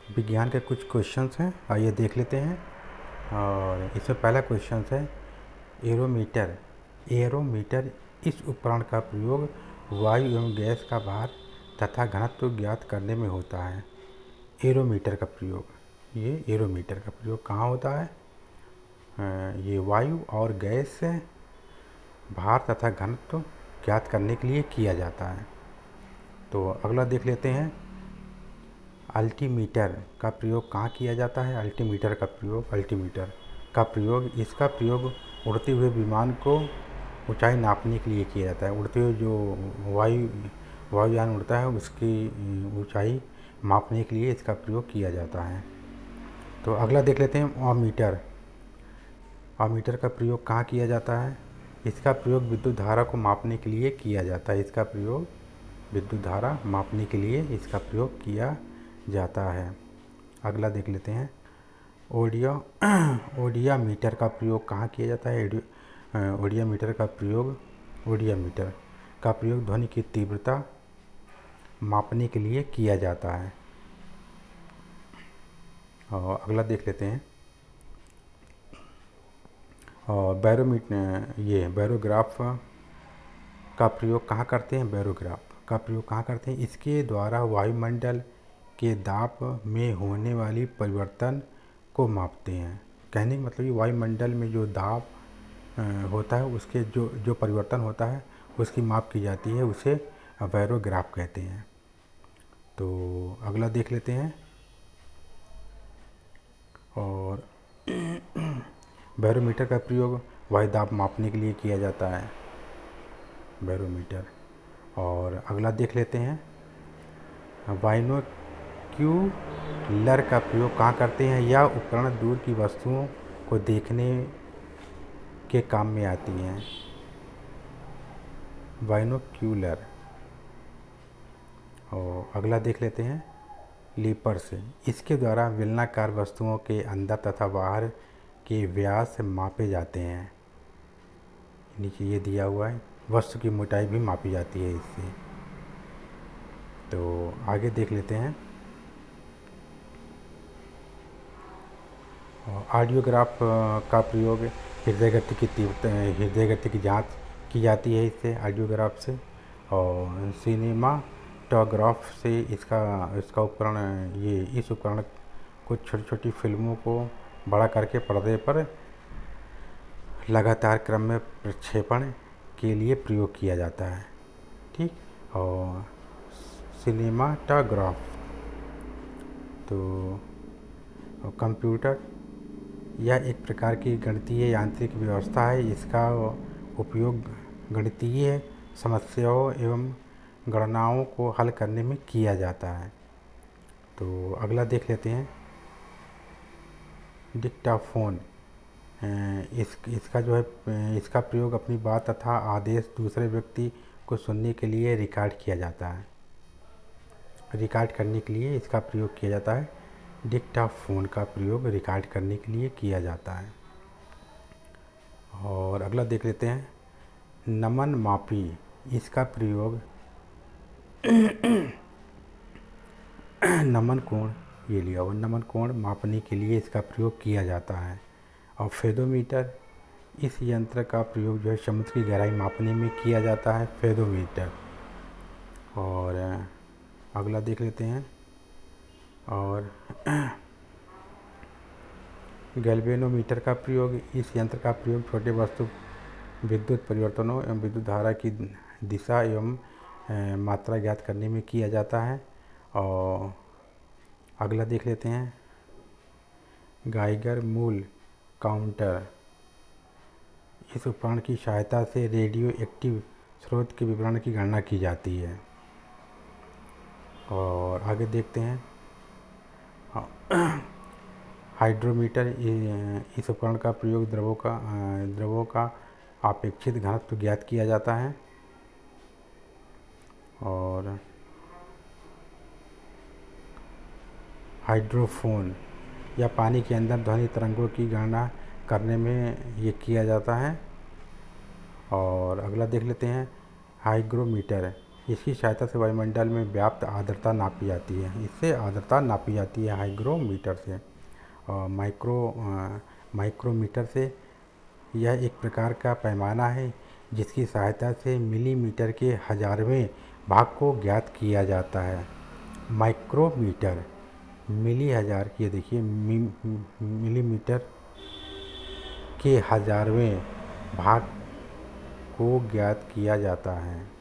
विज्ञान के कुछ क्वेश्चंस हैं, आइए देख लेते हैं। और इसमें पहला क्वेश्चन है एरोमीटर। एरोमीटर इस उपकरण का प्रयोग वायु एवं गैस का भार तथा घनत्व ज्ञात करने में होता है। एरोमीटर का प्रयोग, ये एरोमीटर का प्रयोग कहाँ होता है? ये वायु और गैस से भार तथा घनत्व ज्ञात करने के लिए किया जाता है। तो अगला देख लेते हैं, अल्टीमीटर का प्रयोग कहाँ किया जाता है? अल्टीमीटर का प्रयोग इसका प्रयोग उड़ते हुए विमान को ऊंचाई नापने के लिए किया जाता है। उड़ते हुए जो वायुयान उड़ता है उसकी ऊंचाई मापने के लिए इसका प्रयोग किया जाता है। तो अगला देख लेते हैं, अमीटर। अमीटर का प्रयोग कहाँ किया जाता है? इसका प्रयोग विद्युत धारा को मापने के लिए किया जाता है। इसका प्रयोग विद्युत धारा मापने के लिए इसका प्रयोग किया जाता है। अगला देख लेते हैं, ओडियामीटर का प्रयोग कहाँ किया जाता है? ओडियामीटर का प्रयोग ध्वनि की तीव्रता मापने के लिए किया जाता है। और अगला देख लेते हैं, और बैरोग्राफ का प्रयोग कहाँ करते हैं? बैरोग्राफ का प्रयोग कहाँ करते हैं? इसके द्वारा वायुमंडल के दाब में होने वाली परिवर्तन को मापते हैं। कहने का मतलब ये वायुमंडल में जो दाब होता है उसके जो परिवर्तन होता है उसकी माप की जाती है, उसे बैरोग्राफ कहते हैं। तो अगला देख लेते हैं, और बैरोमीटर का प्रयोग वायु दाब मापने के लिए किया जाता है, बैरोमीटर। और अगला देख लेते हैं, बाइनोक्यूलर का प्रयोग कहाँ करते हैं? यह उपकरण दूर की वस्तुओं को देखने के काम में आती हैं। बाइनोक्यूलर। और अगला देख लेते हैं, लीपर्स। इसके द्वारा बेलनाकार वस्तुओं के अंदर तथा बाहर के व्यास मापे जाते हैं। नीचे ये दिया हुआ है, वस्तु की मोटाई भी मापी जाती है इससे। तो आगे देख लेते हैं, ऑडियोग्राफ का प्रयोग हृदय गति की जांच की जाती है इससे, ऑडियोग्राफ से। और सिनेमाटोग्राफ से इसका उपकरण, इस उपकरण को छोटी छोटी फिल्मों को बड़ा करके पर्दे पर लगातार क्रम में प्रक्षेपण के लिए प्रयोग किया जाता है। ठीक। और सिनेमाटोग्राफ, तो कंप्यूटर यह एक प्रकार की गणितीय यांत्रिक व्यवस्था है। इसका उपयोग गणितीय समस्याओं एवं गणनाओं को हल करने में किया जाता है। तो अगला देख लेते हैं, डिक्टाफोन। इसका प्रयोग अपनी बात तथा आदेश दूसरे व्यक्ति को सुनने के लिए रिकॉर्ड किया जाता है। रिकॉर्ड करने के लिए इसका प्रयोग किया जाता है। डिक्टाफोन का प्रयोग रिकॉर्ड करने के लिए किया जाता है। और अगला देख लेते हैं, नमन मापी। इसका प्रयोग नमन कोण, ये लिया हुआ, नमन कोण मापने के लिए इसका प्रयोग किया जाता है। और फेदोमीटर, इस यंत्र का प्रयोग जो है समुद्र की गहराई मापने में किया जाता है, फेदोमीटर। और अगला देख लेते हैं, और गैल्वेनोमीटर का प्रयोग, इस यंत्र का प्रयोग छोटे वस्तु विद्युत परिवर्तनों एवं विद्युत धारा की दिशा एवं मात्रा ज्ञात करने में किया जाता है। और अगला देख लेते हैं, गाइगर मूल काउंटर। इस उपकरण की सहायता से रेडियो एक्टिव स्रोत के विवरण की गणना की जाती है। और आगे देखते हैं, हाइड्रोमीटर। इस उपकरण का प्रयोग द्रवों का अपेक्षित घनत्व ज्ञात किया जाता है। और हाइड्रोफोन, या पानी के अंदर ध्वनि तरंगों की गणना करने में ये किया जाता है। और अगला देख लेते हैं, हाइग्रोमीटर। इसकी सहायता से वायुमंडल में व्याप्त आर्द्रता नापी जाती है। इससे आर्द्रता नापी जाती है हाइग्रोमीटर से। और माइक्रोमीटर से यह एक प्रकार का पैमाना है जिसकी सहायता से मिलीमीटर के हजारवें भाग को ज्ञात किया जाता है। माइक्रोमीटर मिली हजार, ये देखिए मिलीमीटर के हजारवें भाग को ज्ञात किया जाता है।